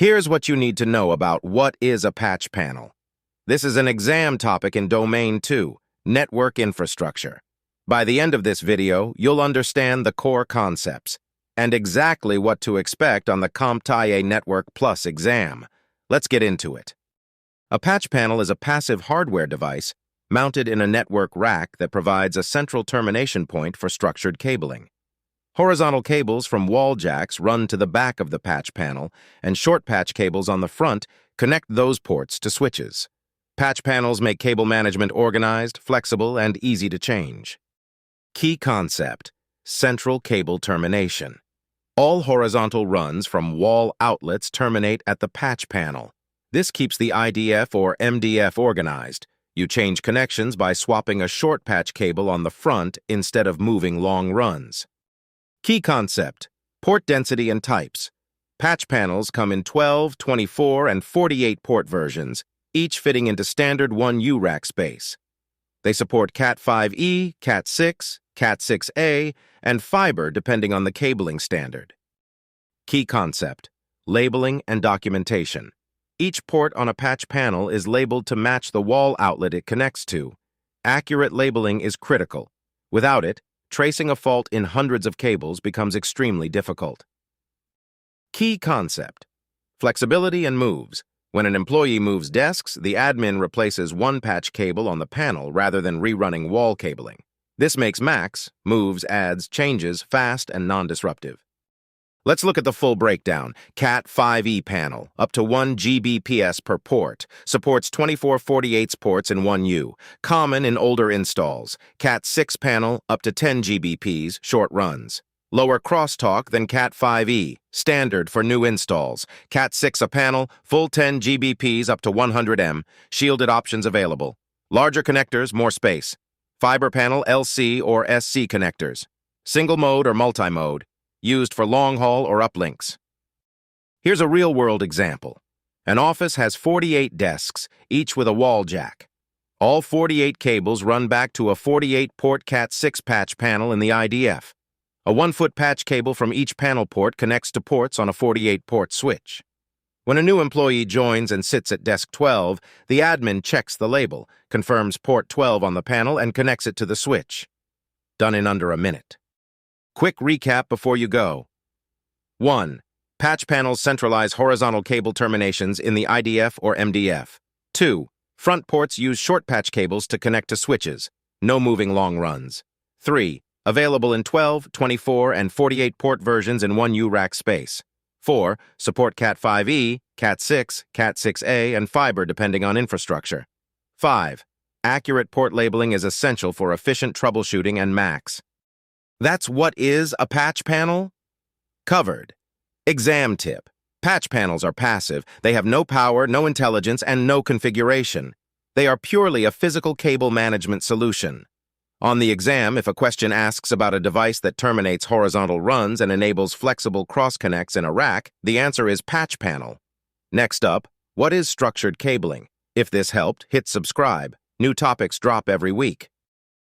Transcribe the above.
Here's what you need to know about what is a patch panel. This is an exam topic in Domain 2, Network Infrastructure. By the end of this video, you'll understand the core concepts and exactly what to expect on the CompTIA Network Plus exam. Let's get into it. A patch panel is a passive hardware device mounted in a network rack that provides a central termination point for structured cabling. Horizontal cables from wall jacks run to the back of the patch panel, and short patch cables on the front connect those ports to switches. Patch panels make cable management organized, flexible, and easy to change. Key concept: central cable termination. All horizontal runs from wall outlets terminate at the patch panel. This keeps the IDF or MDF organized. You change connections by swapping a short patch cable on the front instead of moving long runs. Key concept: port density and types. Patch panels come in 12, 24, and 48 port versions, each fitting into standard 1U rack space. They support Cat5e, Cat6, Cat6a, and fiber depending on the cabling standard. Key concept: labeling and documentation. Each port on a patch panel is labeled to match the wall outlet it connects to. Accurate labeling is critical. Without it, tracing a fault in hundreds of cables becomes extremely difficult. Key concept: flexibility and moves. When an employee moves desks, the admin replaces one patch cable on the panel rather than rerunning wall cabling. This makes moves, adds, changes fast and non-disruptive. Let's look at the full breakdown. Cat5e panel, up to 1 Gbps per port, supports 24/48 ports in 1U, common in older installs. Cat6 panel, up to 10 Gbps, short runs. Lower crosstalk than Cat5e, standard for new installs. Cat6 a panel, full 10 Gbps up to 100 M, shielded options available. Larger connectors, more space. Fiber panel LC or SC connectors. Single mode or multi-mode, used for long-haul or uplinks. Here's a real-world example. An office has 48 desks, each with a wall jack. All 48 cables run back to a 48-port Cat6 patch panel in the IDF. A 1-foot patch cable from each panel port connects to ports on a 48-port switch. When a new employee joins and sits at desk 12, the admin checks the label, confirms port 12 on the panel, and connects it to the switch. Done in under a minute. Quick recap before you go. 1. Patch panels centralize horizontal cable terminations in the IDF or MDF. 2. Front ports use short patch cables to connect to switches. No moving long runs. 3. Available in 12, 24, and 48 port versions in 1U rack space. 4. Support Cat5e, Cat6, Cat6a, and fiber depending on infrastructure. 5. Accurate port labeling is essential for efficient troubleshooting and max. That's what is a patch panel? Covered. Exam tip: patch panels are passive. They have no power, no intelligence, and no configuration. They are purely a physical cable management solution. On the exam, if a question asks about a device that terminates horizontal runs and enables flexible cross-connects in a rack, the answer is patch panel. Next up, what is structured cabling? If this helped, hit subscribe. New topics drop every week.